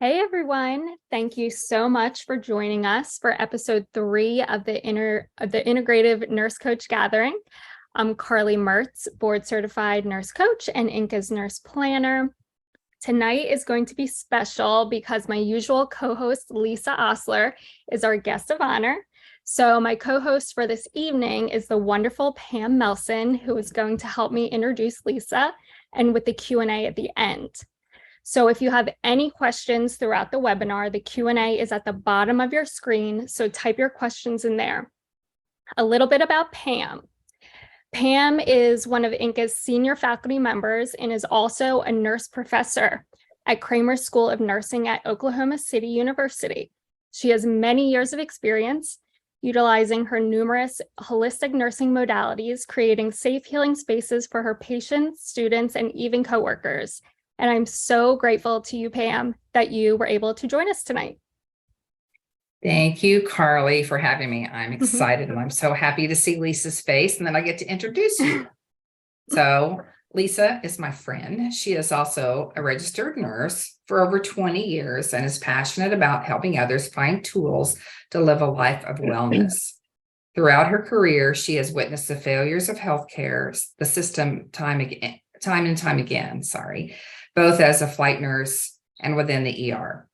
Hey everyone, thank you so much for joining us for episode 3 of the Integrative Nurse Coach Gathering. I'm Carly Mertz, board certified nurse coach and Inca's nurse planner. Tonight is going to be special because my usual co-host Lisa Osler is our guest of honor. So my co-host for this evening is the wonderful Pam Melson, who is going to help me introduce Lisa and with the Q&A at the end. So if you have any questions throughout the webinar, the Q&A is at the bottom of your screen, so type your questions in there. A little bit about Pam. Pam is one of Inca's senior faculty members and is also a nurse professor at Kramer School of Nursing at Oklahoma City University. She has many years of experience utilizing her numerous holistic nursing modalities, creating safe healing spaces for her patients, students, and even coworkers. And I'm so grateful to you, Pam, that you were able to join us tonight. Thank you, Carly, for having me. I'm excited and I'm so happy to see Lisa's face, and then I get to introduce you. So Lisa is my friend. She is also a registered nurse for over 20 years and is passionate about helping others find tools to live a life of wellness. Throughout her career, she has witnessed the failures of healthcare, the system time and time again, both as a flight nurse and within the ER.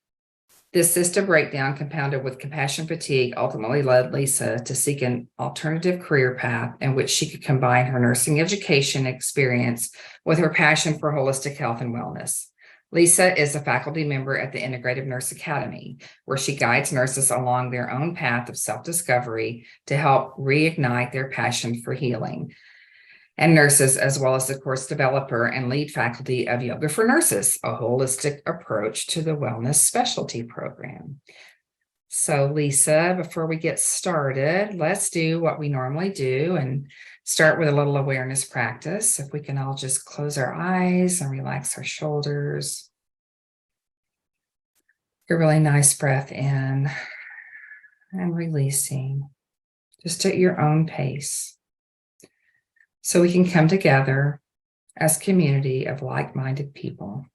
This system breakdown, compounded with compassion fatigue, ultimately led Lisa to seek an alternative career path in which she could combine her nursing education experience with her passion for holistic health and wellness. Lisa is a faculty member at the Integrative Nurse Academy, where she guides nurses along their own path of self-discovery to help reignite their passion for healing. And nurses, as well as the course developer and lead faculty of Yoga for Nurses, a holistic approach to the wellness specialty program. So Lisa, before we get started, let's do what we normally do and start with a little awareness practice. If we can all just close our eyes and relax our shoulders. A really nice breath in and releasing, just at your own pace. So we can come together as a community of like-minded people.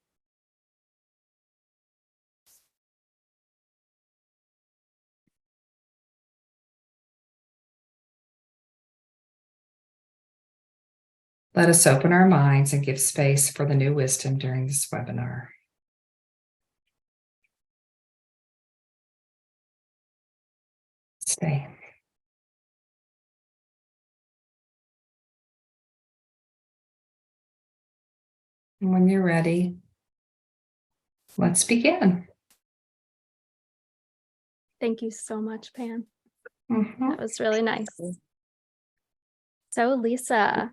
Let us open our minds and give space for the new wisdom during this webinar. Stay. And when you're ready, let's begin. Thank you so much, Pam. That was really nice. So Lisa,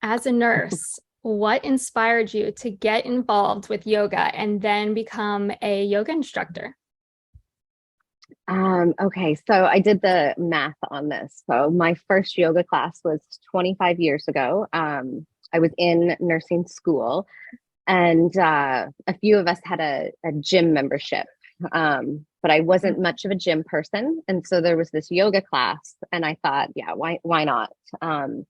as a nurse, what inspired you to get involved with yoga and then become a yoga instructor? Okay, so I did the math on this. So my first yoga class was 25 years ago. I was in nursing school, and a few of us had a gym membership, but I wasn't much of a gym person. And so there was this yoga class, and I thought, yeah, why not? And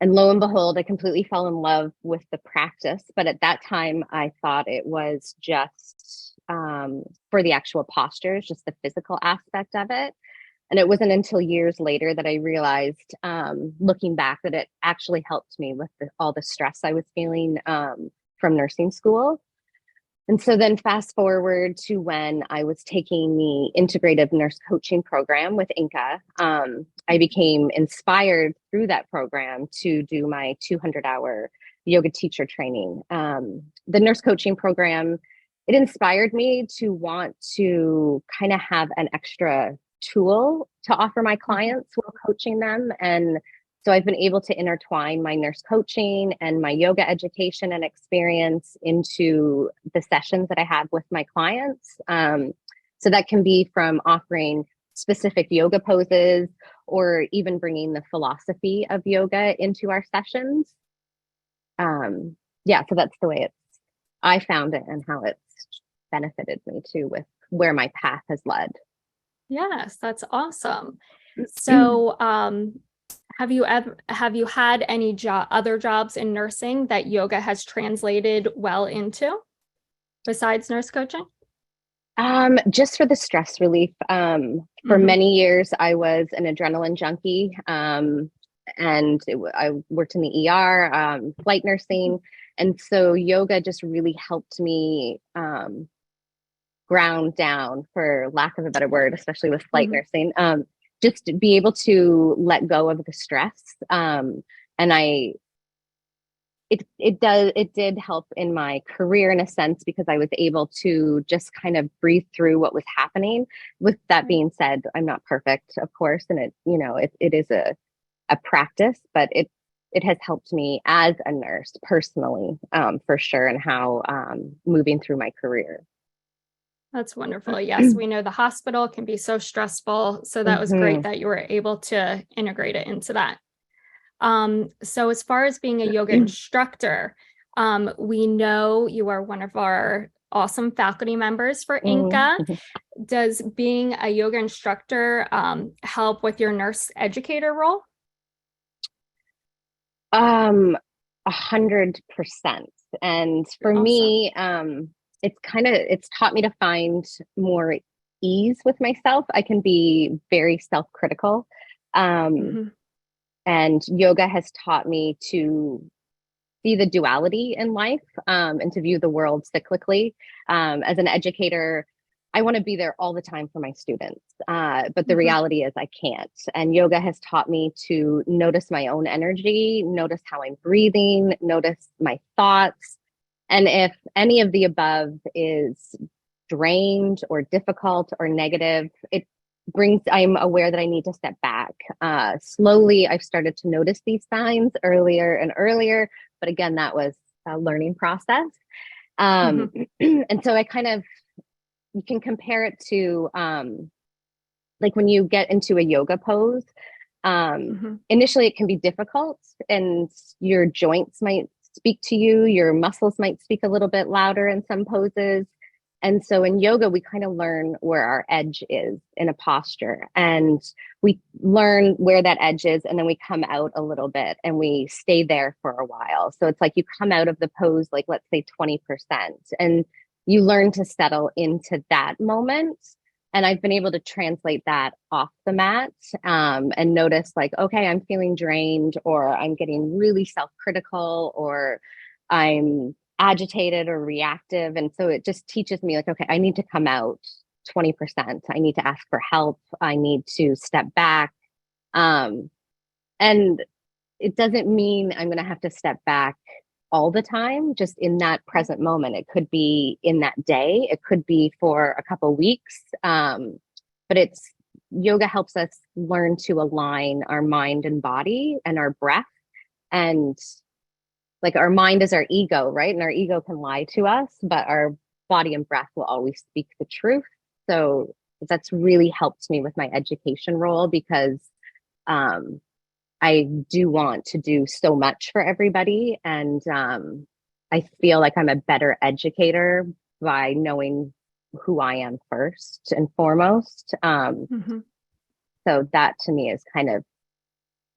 lo and behold, I completely fell in love with the practice. But at that time, I thought it was just for the actual postures, just the physical aspect of it. And it wasn't until years later that I realized, looking back, that it actually helped me with all the stress I was feeling from nursing school. And so then fast forward to when I was taking the integrative nurse coaching program with Inca, I became inspired through that program to do my 200-hour yoga teacher training. The nurse coaching program, it inspired me to want to kind of have an extra tool to offer my clients while coaching them. And so I've been able to intertwine my nurse coaching and my yoga education and experience into the sessions that I have with my clients. So that can be from offering specific yoga poses or even bringing the philosophy of yoga into our sessions. Yeah, so that's the way I found it and how it's benefited me too with where my path has led. Yes, that's awesome. So, have you had any other jobs in nursing that yoga has translated well into? besides nurse coaching? Just for the stress relief. For Mhm. many years, I was an adrenaline junkie, and I worked in the ER, flight nursing, and so yoga just really helped me ground down, for lack of a better word, especially with flight Mhm. nursing. Just to be able to let go of the stress, and it did help in my career in a sense, because I was able to just kind of breathe through what was happening. With that being said, I'm not perfect, of course, and it is a practice, but it has helped me as a nurse personally, for sure, and how moving through my career. That's wonderful. Yes, we know the hospital can be so stressful. So that was great Mhm. that you were able to integrate it into that. So as far as being a yoga instructor, we know you are one of our awesome faculty members for INCA. Mhm. Does being a yoga instructor help with your nurse educator role? 100%. And for Awesome. me, it's taught me to find more ease with myself. I can be very self-critical. Um, Mhm. and yoga has taught me to see the duality in life, and to view the world cyclically. As an educator, I want to be there all the time for my students. But the Mhm. reality is I can't. And yoga has taught me to notice my own energy, notice how I'm breathing, notice my thoughts. And if any of the above is drained or difficult or negative, I'm aware that I need to step back. Slowly, I've started to notice these signs earlier and earlier. But again, that was a learning process. Um, Mhm. and so you can compare it to, like when you get into a yoga pose. Mhm. Initially, it can be difficult, and your joints might speak to you, your muscles might speak a little bit louder in some poses. And so in yoga, we kind of learn where our edge is in a posture, and we learn where that edge is, and then we come out a little bit and we stay there for a while. So it's like you come out of the pose, like let's say 20%, and you learn to settle into that moment. And I've been able to translate that off the mat, and notice, like, okay, I'm feeling drained, or I'm getting really self-critical, or I'm agitated or reactive. And so it just teaches me, like, okay, I need to come out 20%. I need to ask for help. I need to step back. Um, and it doesn't mean I'm going to have to step back all the time, just in that present moment. It could be in that day, it could be for a couple weeks. But yoga helps us learn to align our mind and body and our breath. And like, our mind is our ego, right? And our ego can lie to us, but our body and breath will always speak the truth. So that's really helped me with my education role, because um, I do want to do so much for everybody. And I feel like I'm a better educator by knowing who I am first and foremost. Mhm. So that to me is kind of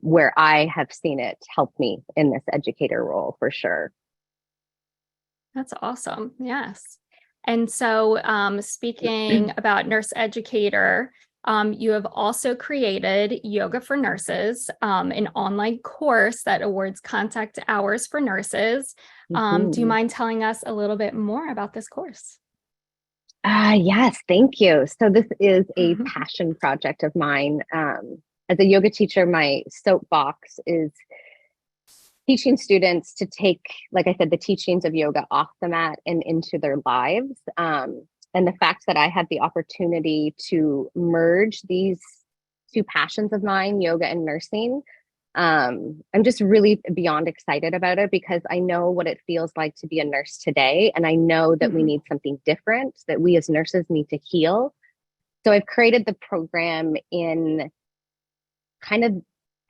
where I have seen it help me in this educator role, for sure. That's awesome. Yes. And so, speaking about nurse educator, you have also created Yoga for Nurses, an online course that awards contact hours for nurses. Do you Mhm. mind telling us a little bit more about this course? Yes, thank you. So this is a passion project of mine. As a yoga teacher, my soapbox is teaching students to take, like I said, the teachings of yoga off the mat and into their lives. And the fact that I had the opportunity to merge these two passions of mine, yoga and nursing, I'm just really beyond excited about it, because I know what it feels like to be a nurse today. And I know that we Mhm. need something different, that we as nurses need to heal. So I've created the program in kind of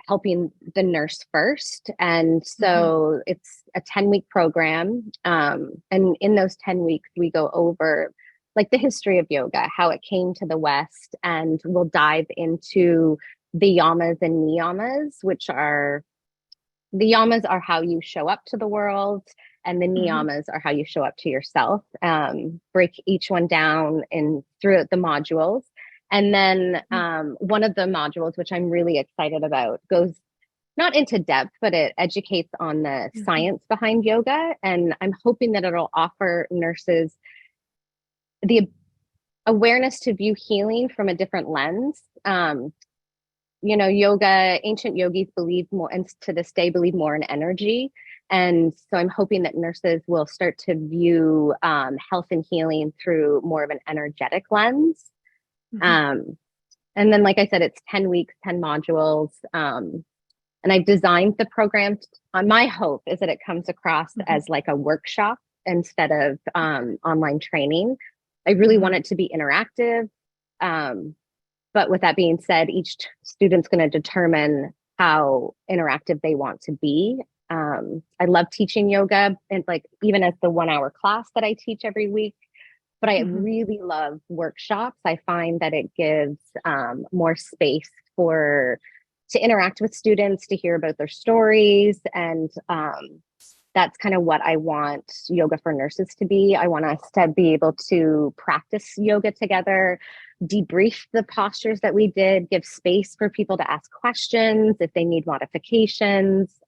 helping the nurse first. And Mhm. so it's a 10-week program. And in those 10 weeks, we go over like the history of yoga, how it came to the West, and we'll dive into the yamas and niyamas, which are the yamas are how you show up to the world, and the niyamas are how you show up to yourself. Break each one down in throughout the modules. And then one of the modules, which I'm really excited about, goes not into depth, but it educates on the science behind yoga. And I'm hoping that it'll offer nurses the awareness to view healing from a different lens. Yoga, ancient yogis believe more, and to this day believe more in energy. And so I'm hoping that nurses will start to view health and healing through more of an energetic lens. And then, like I said, it's 10 weeks, 10 modules. And I've designed the program. My hope is that it comes across as like a workshop instead of online training. I really want it to be interactive. But with that being said, each student's going to determine how interactive they want to be. I love teaching yoga, and like even as the 1 hour class that I teach every week, but I really love workshops. I find that it gives more space to interact with students, to hear about their stories. And that's kind of what I want Yoga for Nurses to be. I want us to be able to practice yoga together, debrief the postures that we did, give space for people to ask questions if they need modifications.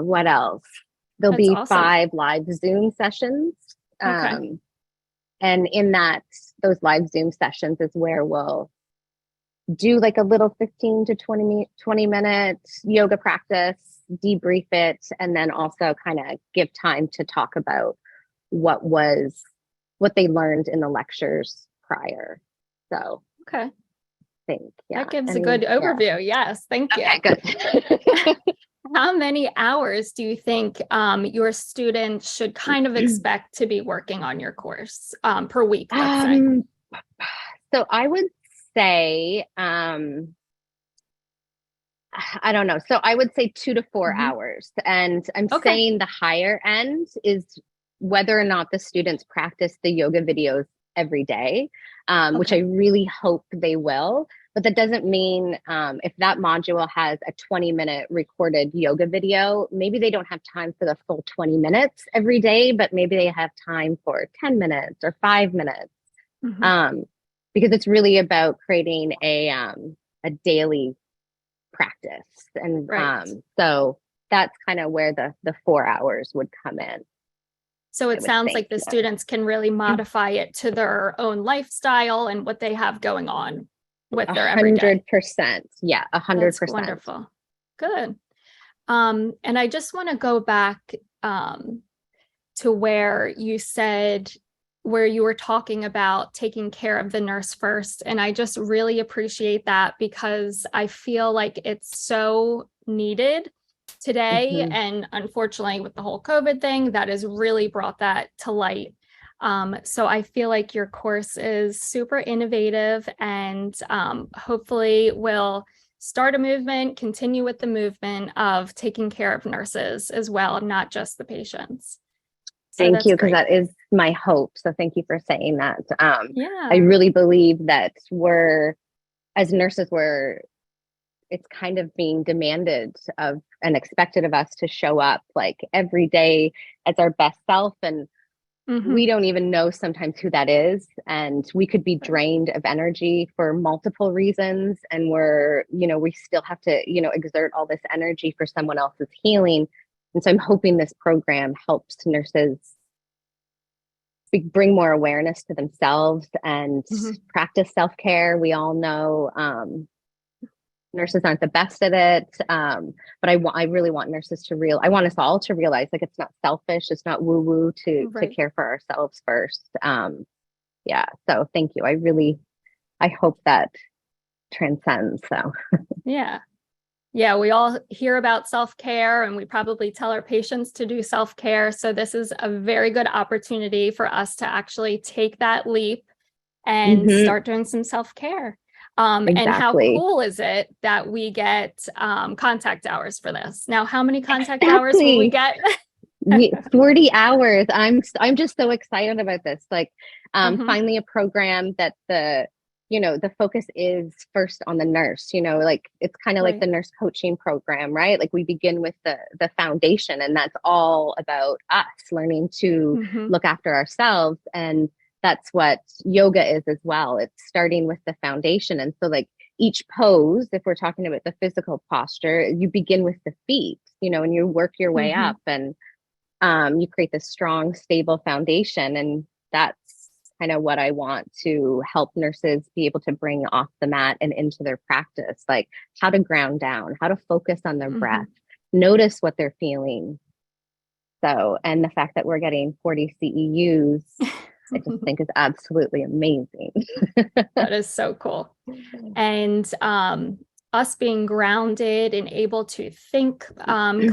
What else? There'll be awesome. 5 live Zoom sessions. And in those live Zoom sessions is where we'll do like a little 15 to 20 minutes yoga practice, debrief it, and then also kind of give time to talk about what they learned in the lectures prior. So I think that gives a good overview. Yes, thank you. Okay, good. How many hours do you think your students should kind of expect to be working on your course per week, let's say? So I would say, I don't know. So I would say 2 to 4 hours. And I'm saying the higher end is whether or not the students practice the yoga videos every day, which I really hope they will. But that doesn't mean if that module has a 20-minute recorded yoga video, maybe they don't have time for the full 20 minutes every day, but maybe they have time for 10 minutes or 5 minutes. Because it's really about creating a daily practice. And so that's kind of where the 4 hours would come in. So it sounds like the students can really modify it to their own lifestyle and what they have going on with their everyday. 100%. Yeah, 100%. That's wonderful. Good. And I just want to go back to where you said, where you were talking about taking care of the nurse first. And I just really appreciate that, because I feel like it's so needed today. And unfortunately, with the whole COVID thing, that has really brought that to light. So I feel like your course is super innovative, and hopefully will start a movement, continue with the movement of taking care of nurses as well, not just the patients. So thank you, because that is my hope. So thank you for saying that. Yeah. I really believe that as nurses, it's kind of being demanded of and expected of us to show up like every day as our best self. And we don't even know sometimes who that is. And we could be drained of energy for multiple reasons. And we still have to, exert all this energy for someone else's healing. And so I'm hoping this program helps nurses bring more awareness to themselves and practice self-care. We all know nurses aren't the best at it, but I really want nurses I want us all to realize, like, it's not selfish, it's not woo-woo to care for ourselves first. So thank you. I hope that transcends. So yeah, we all hear about self-care, and we probably tell our patients to do self-care. So this is a very good opportunity for us to actually take that leap and start doing some self-care. And how cool is it that we get contact hours for this? Now, how many contact hours will we get? 40 hours. I'm just so excited about this. Like, finally a program that the the focus is first on the nurse, like it's kind of like Right. the nurse coaching program, right? Like we begin with the foundation, and that's all about us learning to Hmm. look after ourselves. And that's what yoga is as well. It's starting with the foundation. And so like each pose, if we're talking about the physical posture, you begin with the feet, and you work your way Hmm. up, and you create this strong, stable foundation. And that's kind of what I want to help nurses be able to bring off the mat and into their practice, like how to ground down, how to focus on their Hmm. breath, notice what they're feeling. So, and the fact that we're getting 40 CEUs, I just think is absolutely amazing. That is so cool. And us being grounded and able to think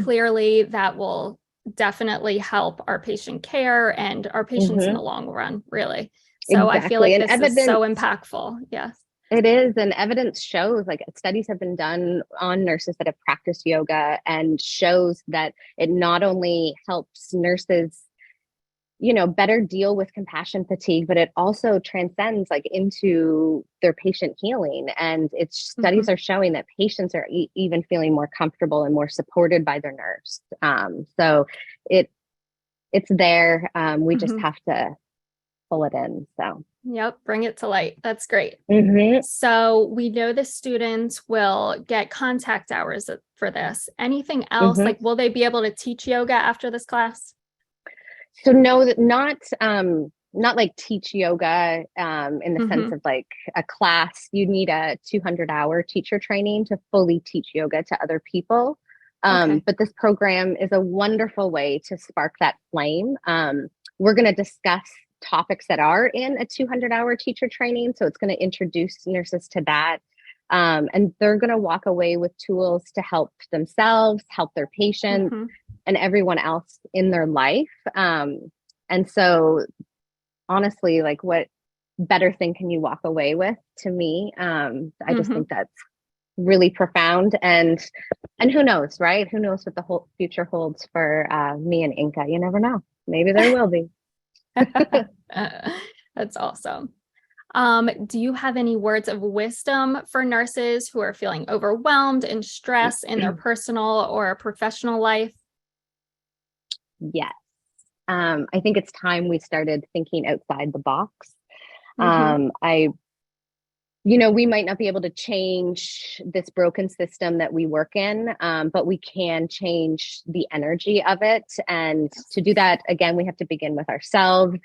clearly, that will definitely help our patient care and our patients in Hmm. the long run, really. So I feel Exactly. like And this is so evidence, impactful. Yes. it is, and evidence shows, like studies have been done on nurses that have practiced yoga, and shows that it not only helps nurses, better deal with compassion fatigue, but it also transcends like into their patient healing. And it's Hmm. studies are showing that patients are even feeling more comfortable and more supported by their nurse. So it it's there. We just Hmm. have to pull it in. So. Yep. Bring it to light. That's great. Mhm. So we know the students will get contact hours for this. Anything else? Mhm. Like, will they be able to teach yoga after this class? So no, that not like teach yoga in the sense Hmm. of like a class. You need a 200-hour teacher training to fully teach yoga to other people. Okay. But this program is a wonderful way to spark that flame. We're going to discuss topics that are in a 200-hour teacher training. So it's going to introduce nurses to that. And they're going to walk away with tools to help themselves, help their patients, Hmm. and everyone else in their life. And so, honestly, like, what better thing can you walk away with? To me, I just Hmm. think that's really profound. And who knows, right? Who knows what the whole future holds for me and Inca? You never know. Maybe there will be. That's awesome. Do you have any words of wisdom for nurses who are feeling overwhelmed and stressed in their personal or professional life? Yes. I think it's time we started thinking outside the box. Hmm. I we might not be able to change this broken system that we work in, but we can change the energy of it. And to do that, again, we have to begin with ourselves.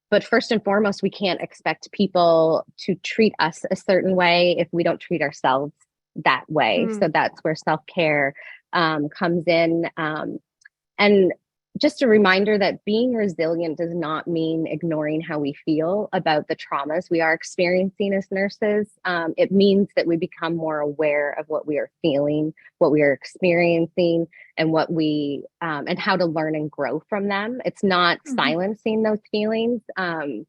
But first and foremost, we can't expect people to treat us a certain way if we don't treat ourselves that way. Mm. So that's where self care comes in. And just a reminder that being resilient does not mean ignoring how we feel about the traumas we are experiencing as nurses. It means that we become more aware of what we are feeling, what we are experiencing, and and how to learn and grow from them. It's not Mhm. silencing those feelings. And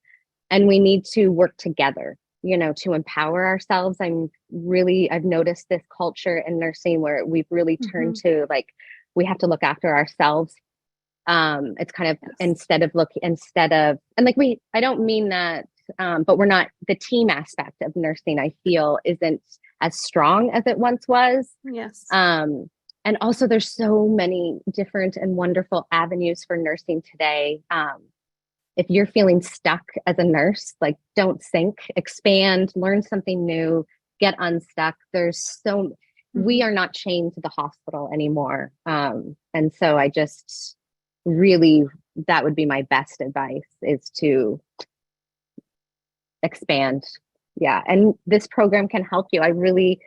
we need to work together, to empower ourselves. I've noticed this culture in nursing where we've really turned Mhm. to like, we have to look after ourselves. It's kind of Yes. and like I don't mean that, but we're not, the team aspect of nursing, I feel, isn't as strong as it once was. Yes. Um, and also there's so many different and wonderful avenues for nursing today. If you're feeling stuck as a nurse, like don't sink, expand, learn something new, get unstuck. We Mhm. are not chained to the hospital anymore. And so I just really, that would be my best advice, is to expand. Yeah. And this program can help you. I really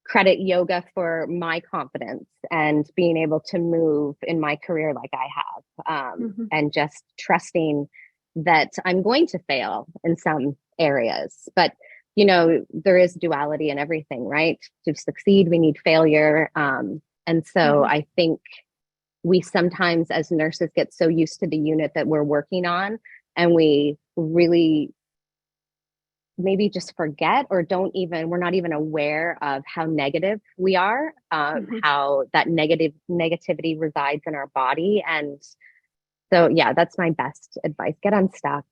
credit yoga for my confidence and being able to move in my career like I have, Mhm. and just trusting that I'm going to fail in some areas. But, there is duality in everything, right? To succeed, we need failure. And so Mhm. I think we sometimes, as nurses, get so used to the unit that we're working on, and we really maybe just forget, or we're not even aware of how negative we are, Mhm. how that negativity resides in our body. And so, yeah, that's my best advice. Get unstuck.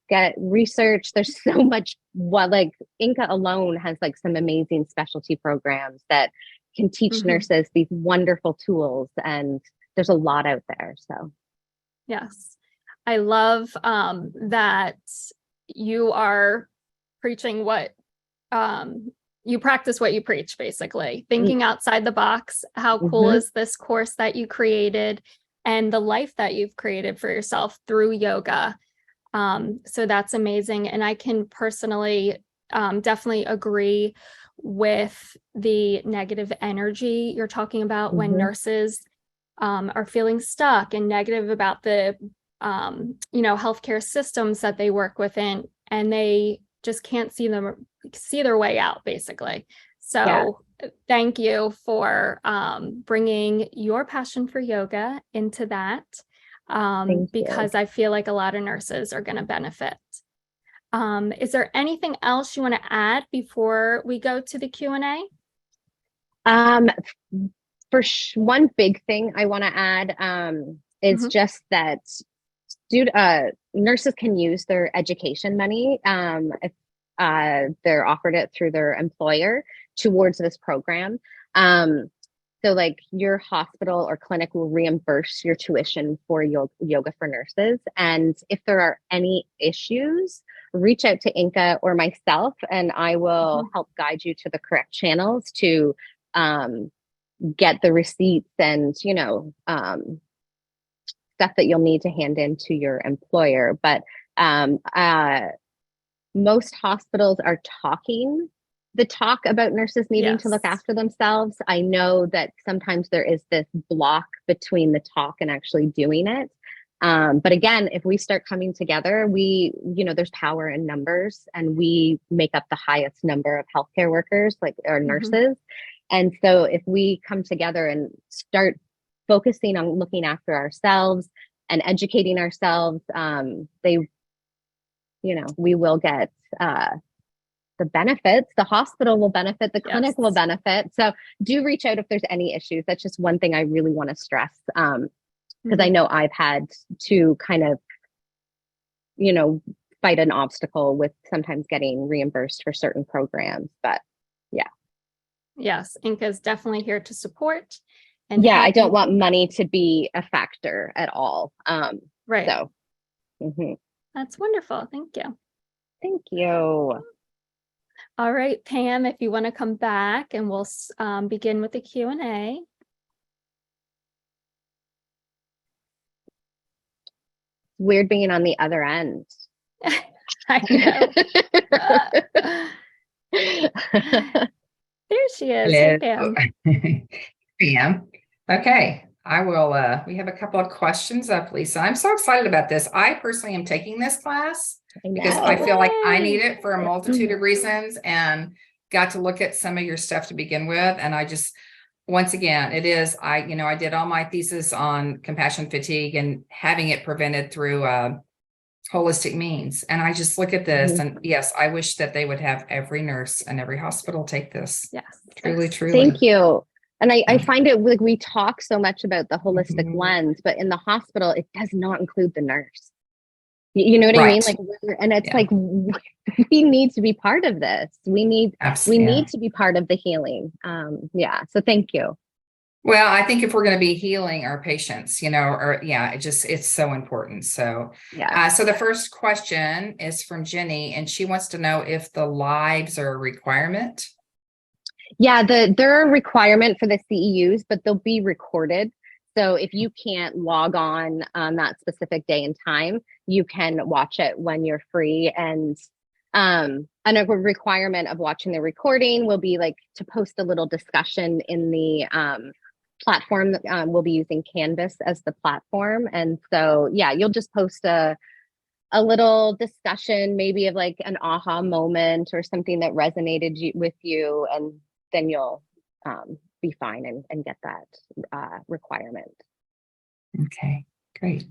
get research. There's so much, what, like Inca alone has like some amazing specialty programs that can teach Mhm. nurses these wonderful tools, and there's a lot out there. So Yes. I love that you are preaching what you practice what you preach, basically. Thinking outside the box. How cool Mhm. is this course that you created and the life that you've created for yourself through yoga? So that's amazing. And I can personally definitely agree with the negative energy you're talking about when Mhm. nurses are feeling stuck and negative about the healthcare systems that they work within, and they just can't see their way out, basically. Yeah, So thank you for bringing your passion for yoga into that, thank you. because I feel like a lot of nurses are going to benefit. Is there anything else you want to add before we go to the Q&A? Um, one big thing I want to add is Mhm. just that nurses can use their education money if they're offered it through their employer towards this program. So, like, your hospital or clinic will reimburse your tuition for yoga for nurses. And if there are any issues, reach out to Inca or myself, and I will Mhm. help guide you to the correct channels to um, get the receipts and, stuff that you'll need to hand in to your employer. But um, uh, most hospitals are talking the talk about nurses needing to look Yes. after themselves. I know that sometimes there is this block between the talk and actually doing it. But again, if we start coming together, there's power in numbers, and we make up the highest number of healthcare workers, like our Mhm. nurses. And so if we come together and start focusing on looking after ourselves and educating ourselves, we will get the benefits. The hospital will benefit, the clinic will Yes. benefit. So do reach out if there's any issues. That's just one thing I really want to stress, because I Mhm. know I've had to kind of, you know, fight an obstacle with sometimes getting reimbursed for certain programs. But yeah. Yes. Inca's definitely here to support and Yeah, I help don't you want through that. money to be a factor at all. Right. So mhm. That's wonderful. Thank you. Thank you. All right, Pam, if you want to come back and we'll begin with the Q&A. Weird being on the other end. I know. There she is. Hey, Hello. Pam. Pam. Okay. I will, we have a couple of questions up, Lisa. I'm so excited about this. I personally am taking this class I because I know. feel like I need Yay. it for a multitude of reasons, and got to look at some of your stuff to begin with. And I just, once again, I did all my thesis on compassion fatigue and having it prevented through holistic means. And I just look at this, Mhm. and yes, I wish that they would have every nurse and every hospital take this. Yes. Truly, Thank truly. you. And I find it like we talk so much about the holistic Mhm. lens, but in the hospital, it does not include the nurse. You know what I mean? Right. Like, and it's Yeah. like we need to be part of this. We Absolutely. Yeah. need to be part of the healing. Yeah. So thank you. Well, I think if we're going to be healing our patients, or yeah, it's so important. So, Yeah. so the first question is from Jenny, and she wants to know if the lives are a requirement. Yeah, they're a requirement for the CEUs, but they'll be recorded. So if you can't log on that specific day and time, you can watch it when you're free. And a requirement of watching the recording will be like to post a little discussion in the platform. We'll be using Canvas as the platform, and so yeah, you'll just post a little discussion, maybe of like an aha moment or something that resonated with you, and then you'll be fine and get that requirement. Okay, great.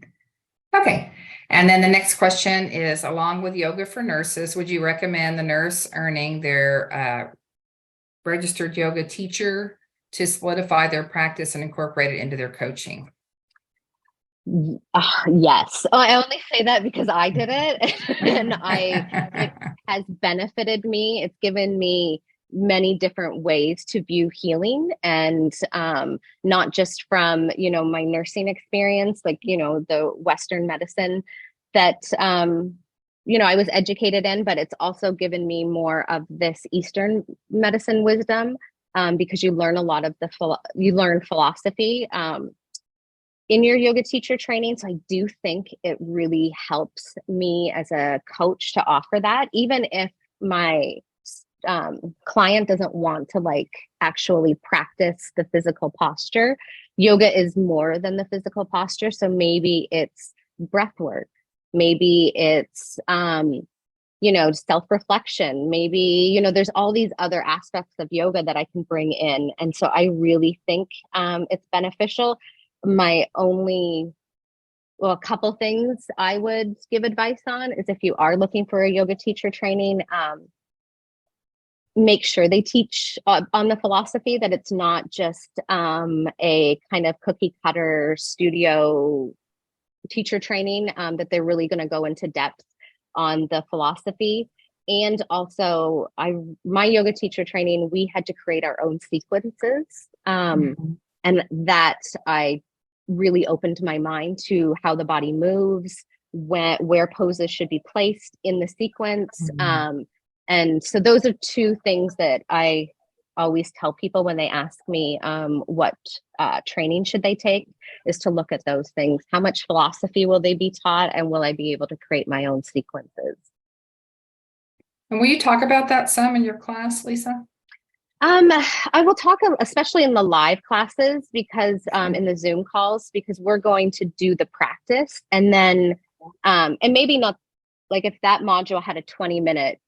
Okay. And then the next question is, along with yoga for nurses, would you recommend the nurse earning their registered yoga teacher to solidify their practice and incorporate it into their coaching? Yes. Oh, I only say that because I did it and it has benefited me. It's given me many different ways to view healing and not just from, my nursing experience, like, the Western medicine that, I was educated in, but it's also given me more of this Eastern medicine wisdom because you learn a lot of you learn philosophy. In your yoga teacher training. So I do think it really helps me as a coach to offer that, even if my client doesn't want to like actually practice the physical posture. Yoga is more than the physical posture. So maybe it's breath work. Maybe it's, self-reflection. Maybe, there's all these other aspects of yoga that I can bring in. And so I really think it's beneficial. My only, well, a couple things I would give advice on is if you are looking for a yoga teacher training, make sure they teach on the philosophy, that it's not just a kind of cookie cutter studio teacher training, that they're really going to go into depth on the philosophy. And also my yoga teacher training, we had to create our own sequences. And that I really opened my mind to how the body moves, where poses should be placed in the sequence. And so those are two things that I always tell people when they ask me what training should they take, is to look at those things. How much philosophy will they be taught, and will I be able to create my own sequences? And will you talk about that some in your class, Lisa? I will talk, especially in the live classes, because in the Zoom calls, because we're going to do the practice, and then and maybe not, like if that module had a 20-minute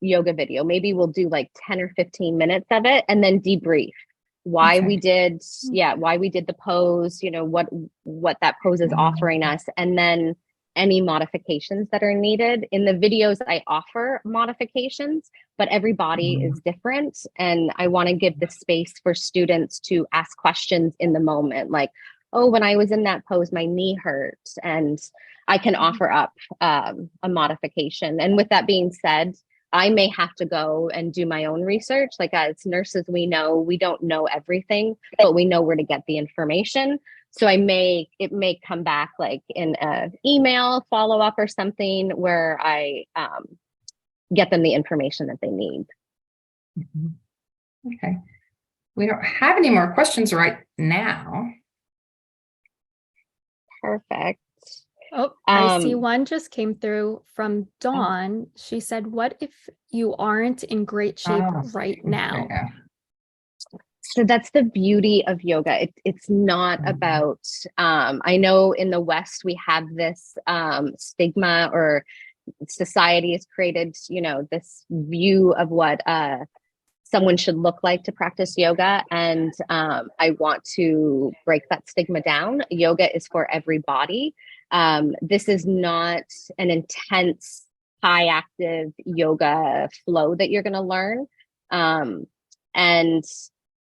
yoga video, maybe we'll do like 10 or 15 minutes of it and then debrief why we did the pose, what that pose is offering us, and then any modifications that are needed. In the videos I offer modifications, but every body is different, and I want to give the space for students to ask questions in the moment, like, oh, when I was in that pose my knee hurt, and I can offer up a modification. And with that being said, I may have to go and do my own research. Like, as nurses, we know we don't know everything, but we know where to get the information. So it may come back like in an email follow-up or something, where I get them the information that they need. Okay. We don't have any more questions right now. Perfect. Oh, I see one just came through from Dawn. She said, what if you aren't in great shape right now? So that's the beauty of yoga. It's not about, I know in the West, we have this stigma, or society has created, this view of what someone should look like to practice yoga. And I want to break that stigma down. Yoga is for everybody. This is not an intense, high active yoga flow that you're going to learn. And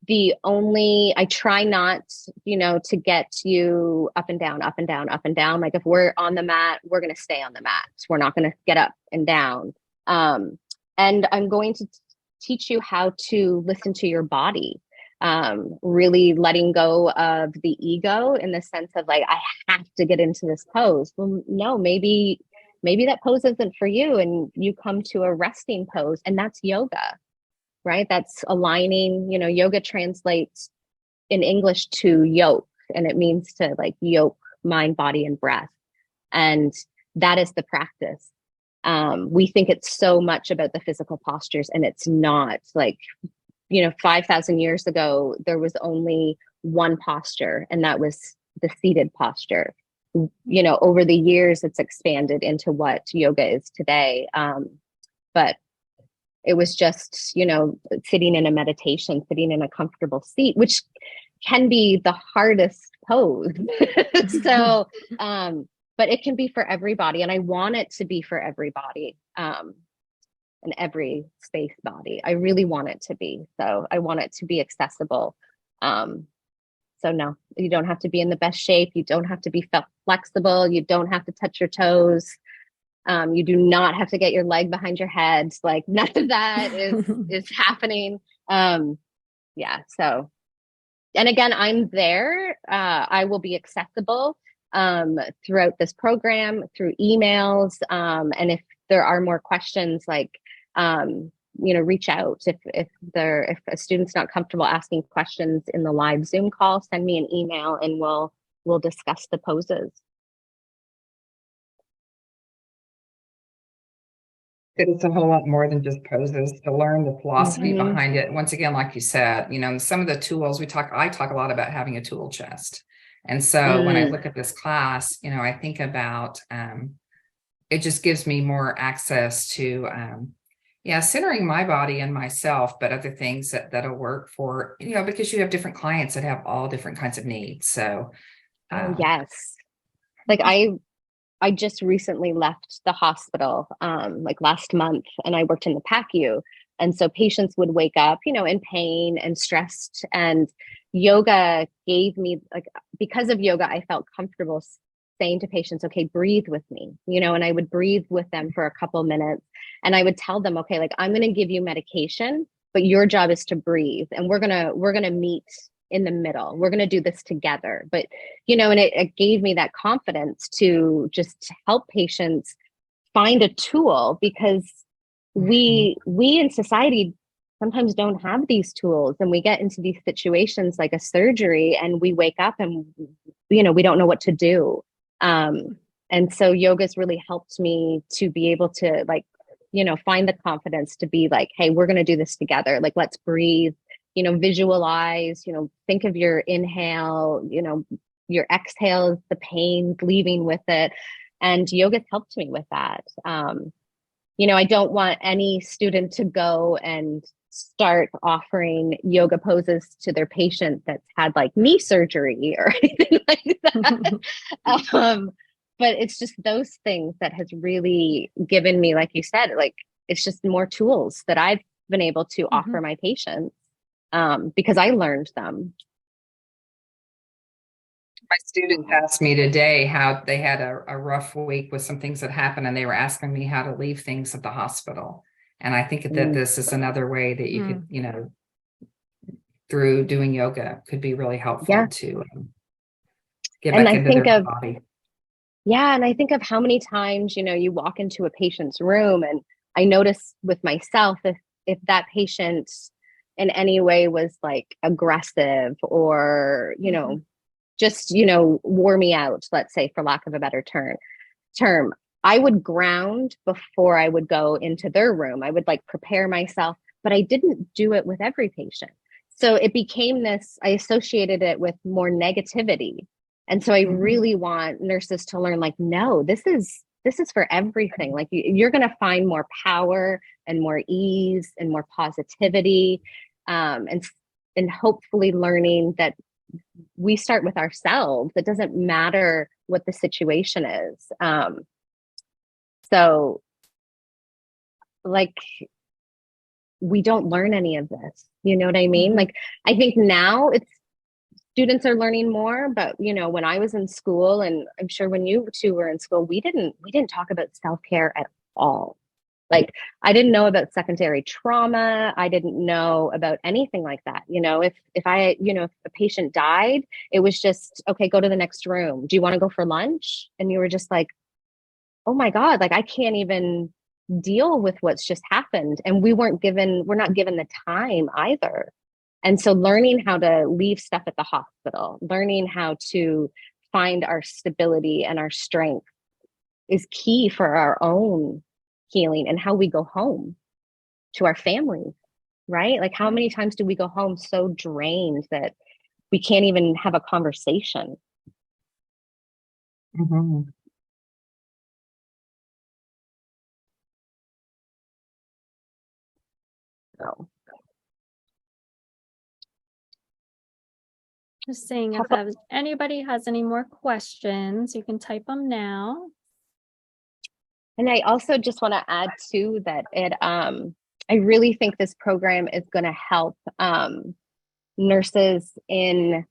I try not, to get you up and down, up and down, up and down. Like if we're on the mat, we're going to stay on the mat. We're not going to get up and down. And I'm going to teach you how to listen to your body, really letting go of the ego, in the sense of like, I have to get into this pose. Well, no, maybe that pose isn't for you, and you come to a resting pose, and that's yoga, right? That's aligning. Yoga translates in English to yoke, and it means to like yoke mind, body, and breath. And that is the practice. We think it's so much about the physical postures, and it's not. Like, 5,000 years ago, there was only one posture, and that was the seated posture. Over the years, it's expanded into what yoga is today. But it was just, sitting in a meditation, sitting in a comfortable seat, which can be the hardest pose. So, but it can be for everybody. And I want it to be for everybody, and every space body. I really want it to be. So I want it to be accessible. So no, you don't have to be in the best shape. You don't have to be flexible. You don't have to touch your toes. You do not have to get your leg behind your head. Like none of that is happening. Yeah. So, and again, I'm there. I will be accessible throughout this program through emails. And if there are more questions, like reach out. If a student's not comfortable asking questions in the live Zoom call, send me an email and we'll discuss the poses. It's a whole lot more than just poses, to learn the philosophy Mhm. behind it. Once again, like you said, some of the tools I talk a lot about having a tool chest. And so when I look at this class, I think about, it just gives me more access to, centering my body and myself, but other things that'll work for, because you have different clients that have all different kinds of needs. So, Oh, yes. Like I just recently left the hospital like last month, and I worked in the PACU. And so patients would wake up, in pain and stressed, and yoga gave me, like, because of yoga, I felt comfortable saying to patients, okay, breathe with me, and I would breathe with them for a couple minutes, and I would tell them, okay, like, I'm going to give you medication, but your job is to breathe, and we're going to meet in the middle. We're going to do this together. But, and it gave me that confidence to just help patients find a tool, because we in society sometimes don't have these tools, and we get into these situations like a surgery and we wake up and, we don't know what to do. And so yoga's really helped me to be able to, like, find the confidence to be like, hey, we're going to do this together. Like, let's breathe, visualize, think of your inhale, your exhale is the pain leaving with it. And yoga's helped me with that. I don't want any student to go and start offering yoga poses to their patient that's had like knee surgery or anything like that. But it's just those things that has really given me, like you said, like, it's just more tools that I've been able to offer my patients because I learned them. My students asked me today how they had a rough week with some things that happened, and they were asking me how to leave things at the hospital. And I think that this is another way that you could, through doing yoga, could be really helpful to get back into their body. Yeah. And I think of how many times, you walk into a patient's room, and I notice with myself, if that patient in any way was like aggressive or, just, wore me out, let's say, for lack of a better term, I would ground before I would go into their room. I would like prepare myself, but I didn't do it with every patient. So it became this, I associated it with more negativity. And so I really want nurses to learn, like, no, this is for everything. Like, you're going to find more power and more ease and more positivity. And hopefully learning that we start with ourselves. It doesn't matter what the situation is. So like, we don't learn any of this. You know what I mean? Like, I think now students are learning more, but when I was in school, and I'm sure when you two were in school, we didn't talk about self-care at all. Like, I didn't know about secondary trauma. I didn't know about anything like that. If a patient died, it was just, okay, go to the next room. Do you want to go for lunch? And you were just like, oh my God, like, I can't even deal with what's just happened. And we're not given the time either. And so learning how to leave stuff at the hospital, learning how to find our stability and our strength is key for our own healing and how we go home to our families, right? Like, how many times do we go home so drained that we can't even have a conversation? So, just seeing if anybody has any more questions, you can type them now. And I also just want to add too that I really think this program is going to help nurses in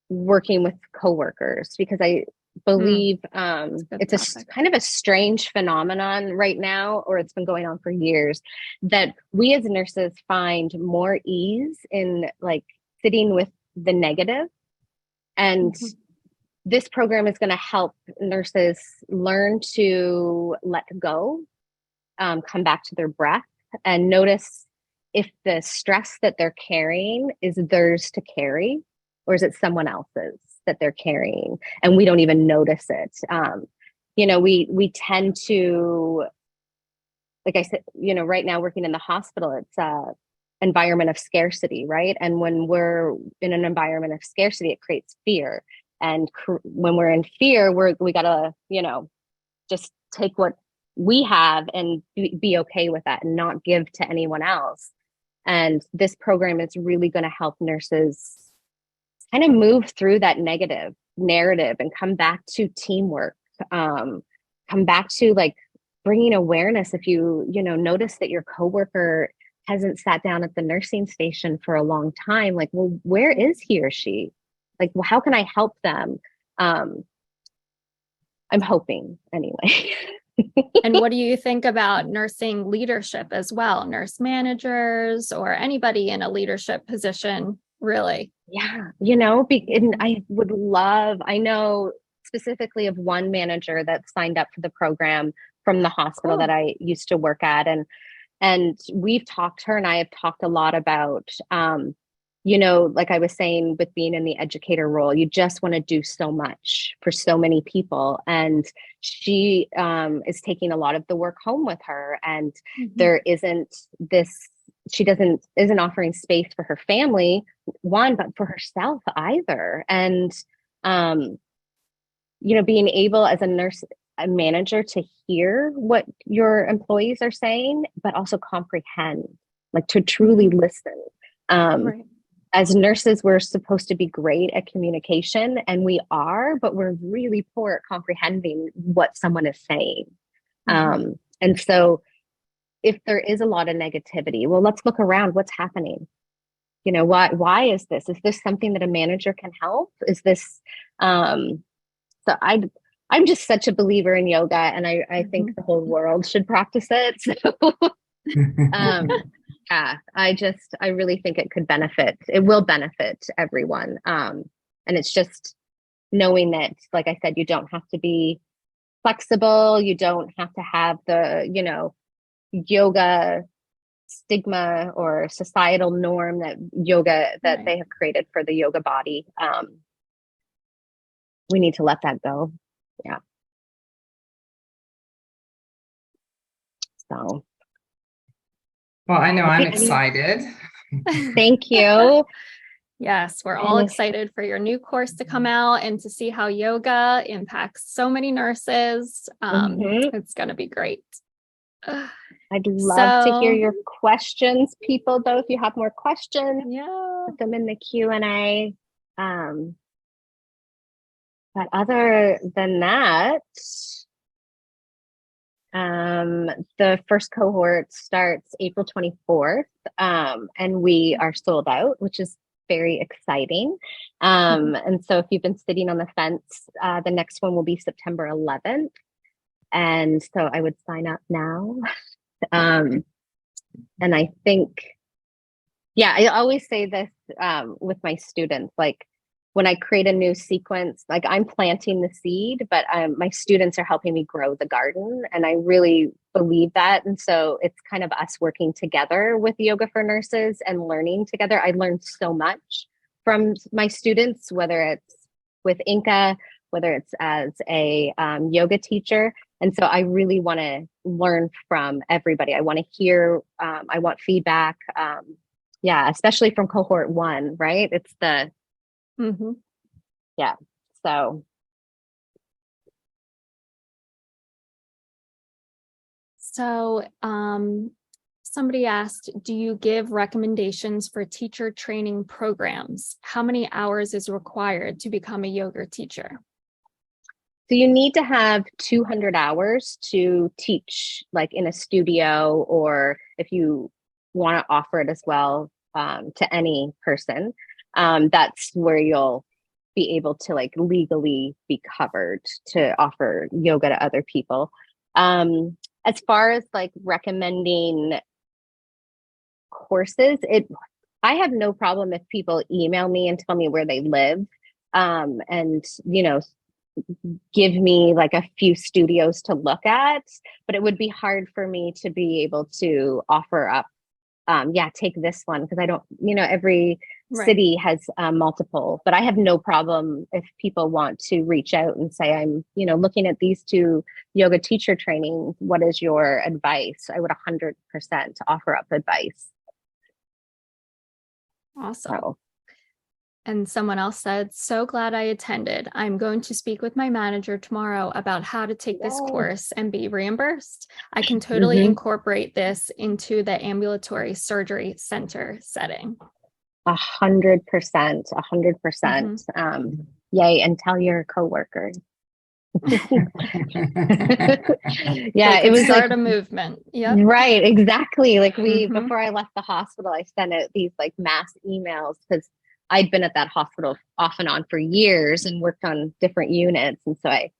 working with coworkers, because I believe it's kind of a strange phenomenon right now, or it's been going on for years, that we as nurses find more ease in like sitting with the negative. And this program is going to help nurses learn to let go, come back to their breath, and notice if the stress that they're carrying is theirs to carry, or is it someone else's that they're carrying and we don't even notice it. We tend to, like I said, right now working in the hospital, it's a environment of scarcity, right? And when we're in an environment of scarcity, it creates fear. And when we're in fear, we gotta, just take what we have and be okay with that and not give to anyone else. And this program is really going to help nurses kind of move through that negative narrative and come back to teamwork, come back to like bringing awareness. If you notice that your coworker hasn't sat down at the nursing station for a long time, like, well, where is he or she? Like, well, how can I help them? I'm hoping anyway. And what do you think about nursing leadership as well? Nurse managers or anybody in a leadership position, really? Yeah, and I know specifically of one manager that signed up for the program from the hospital that I used to work at. And her and I have talked a lot about, like I was saying, with being in the educator role, you just want to do so much for so many people. And she is taking a lot of the work home with her. And there isn't isn't offering space for her family, one, but for herself either. And, being able as a manager to hear what your employees are saying, but also comprehend, like to truly listen. Right. As nurses, we're supposed to be great at communication, and we are, but we're really poor at comprehending what someone is saying. And so if there is a lot of negativity, well, let's look around. What's happening? Why is this? Is this something that a manager can help? Is this, so I'm just such a believer in yoga, and I think the whole world should practice it. So, yeah, I really think it will benefit everyone. And it's just knowing that, like I said, you don't have to be flexible. You don't have to have the, yoga stigma or societal norm that they have created for the yoga body. We need to let that go. Yeah. So. Well, I know I'm excited. Thank you. Yes, we're all excited for your new course to come out and to see how yoga impacts so many nurses. It's going to be great. I'd love to hear your questions, people, though. If you have more questions, put them in the Q&A. But other than that, the first cohort starts April 24th, and we are sold out, which is very exciting. And so if you've been sitting on the fence, the next one will be September 11th. And so I would sign up now. And I think, I always say this with my students, like when I create a new sequence, like I'm planting the seed, but my students are helping me grow the garden. And I really believe that. And so it's kind of us working together with Yoga for Nurses and learning together. I learned so much from my students, whether it's with Inka, whether it's as a yoga teacher. And so I really want to learn from everybody. I want to hear, I want feedback. Especially from cohort 1, right? It's the, so. So somebody asked, do you give recommendations for teacher training programs? How many hours is required to become a yoga teacher? So you need to have 200 hours to teach, like in a studio, or if you want to offer it as well to any person, that's where you'll be able to like legally be covered to offer yoga to other people. As far as like recommending courses, I have no problem if people email me and tell me where they live, and give me like a few studios to look at, but it would be hard for me to be able to offer up, take this one, because I don't, every city has multiple, but I have no problem if people want to reach out and say, I'm, looking at these two yoga teacher trainings. What is your advice? I would 100% offer up advice. Awesome. So. And someone else said, so glad I attended. I'm going to speak with my manager tomorrow about how to take this course and be reimbursed. I can totally incorporate this into the ambulatory surgery center setting. 100%, 100%. Yay. And tell your coworkers. It was start like a movement. Yeah, right, exactly. Like before I left the hospital, I sent out these like mass emails because I'd been at that hospital off and on for years and worked on different units, and so I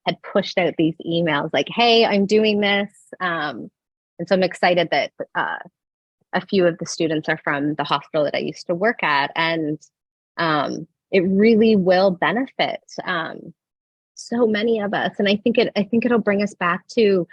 had pushed out these emails like, hey, I'm doing this, and so I'm excited that a few of the students are from the hospital that I used to work at, and it really will benefit so many of us. And I think it'll bring us back to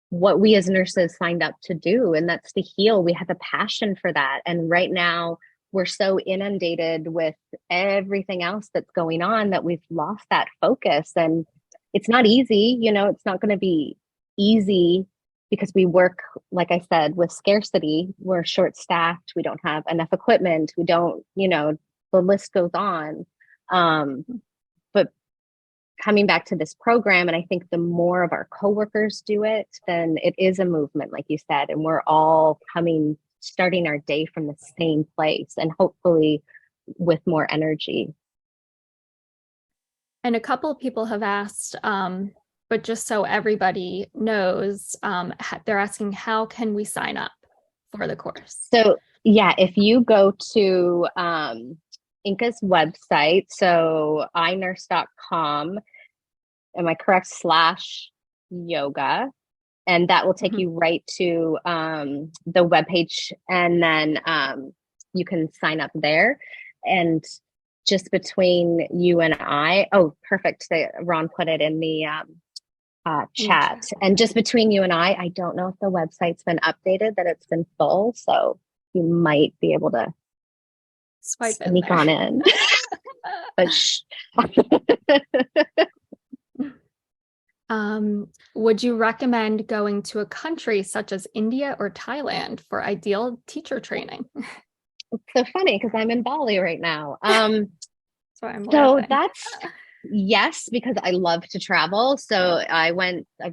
what we as nurses signed up to do, and that's to heal. We have a passion for that. And right now we're so inundated with everything else that's going on that we've lost that focus. And it's not easy, it's not going to be easy because we work, like I said, with scarcity. We're short staffed. We don't have enough equipment. We don't, the list goes on. But coming back to this program, and I think the more of our coworkers do it, then it is a movement, like you said, and we're all starting our day from the same place, and hopefully with more energy. And a couple of people have asked, but just so everybody knows, they're asking, how can we sign up for the course? So yeah, if you go to Inca's website, so inurse.com, am I correct, /yoga, and that will take you right to the webpage, and then you can sign up there. And just between you and I, oh, perfect, Ron put it in the chat. And just between you and I don't know if the website's been updated, that it's been full, so you might be able to sneak on in. But would you recommend going to a country such as India or Thailand for ideal teacher training? It's so funny because I'm in Bali right now. So that's yes, because I love to travel. So I've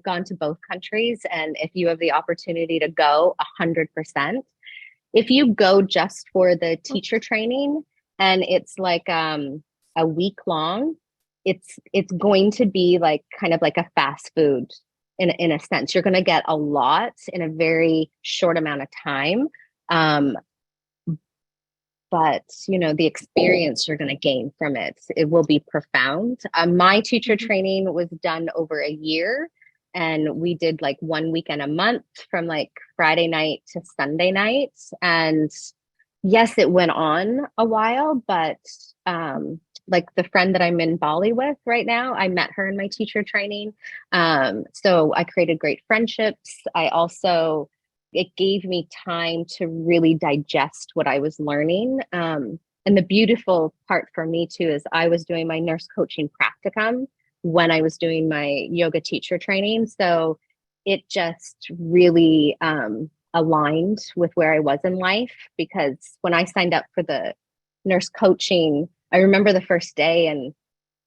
gone to both countries, and if you have the opportunity to go, 100%. If you go just for the teacher training and it's like a week long, it's going to be like kind of like a fast food in a sense. You're going to get a lot in a very short amount of time. But the experience you're going to gain from it will be profound. My teacher training was done over a year, and we did like 1 weekend a month from like Friday night to Sunday night. And yes, it went on a while, but like the friend that I'm in Bali with right now, I met her in my teacher training. So I created great friendships. It gave me time to really digest what I was learning. And the beautiful part for me too, is I was doing my nurse coaching practicum when I was doing my yoga teacher training. So it just really aligned with where I was in life, because when I signed up for the nurse coaching, I remember the first day, and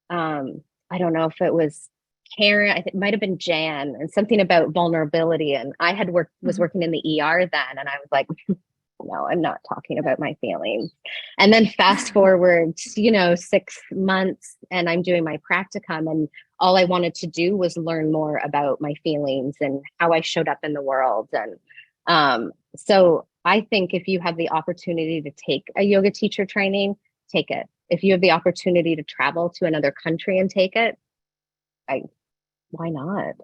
I don't know if it was Karen, I think it might have been Jan, and something about vulnerability. And I was working in the ER then, and I was like, no, I'm not talking about my feelings. And then fast forward, 6 months, and I'm doing my practicum, and all I wanted to do was learn more about my feelings and how I showed up in the world. And so I think if you have the opportunity to take a yoga teacher training, take it. if you have the opportunity to travel to another country and take it, why not?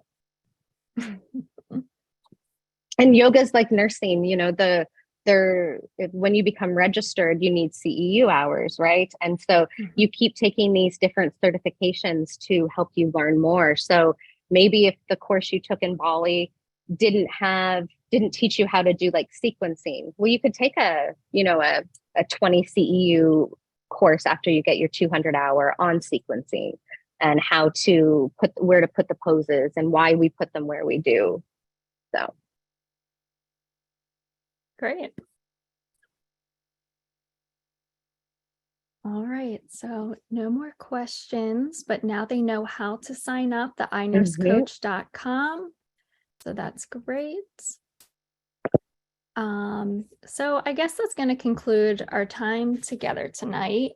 And yoga is like nursing, you know, when you become registered, you need CEU hours, right? And so you keep taking these different certifications to help you learn more. So maybe if the course you took in Bali didn't teach you how to do like sequencing, well, you could take a 20 CEU course after you get your 200-hour on sequencing and how to where to put the poses and why we put them where we do. So. Great. All right, so no more questions, but now they know how to sign up, the inursecoach.com. So that's great. So I guess that's going to conclude our time together tonight.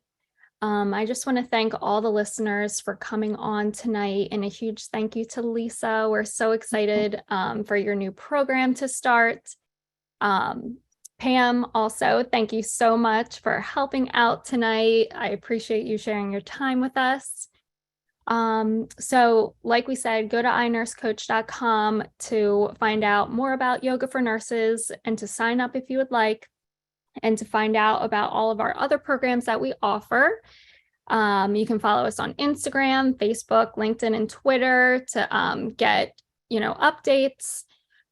I just want to thank all the listeners for coming on tonight, and a huge thank you to Lisa. We're so excited for your new program to start. Pam, also, thank you so much for helping out tonight. I appreciate you sharing your time with us. So like we said, go to inursecoach.com to find out more about Yoga for Nurses and to sign up if you would like, and to find out about all of our other programs that we offer. You can follow us on Instagram, Facebook, LinkedIn, and Twitter to get, updates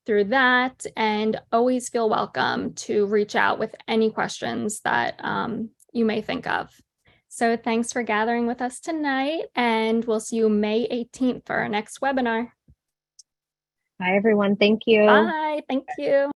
through that, and always feel welcome to reach out with any questions that you may think of. So thanks for gathering with us tonight, and we'll see you May 18th for our next webinar. Bye, everyone. Thank you. Bye. Thank you.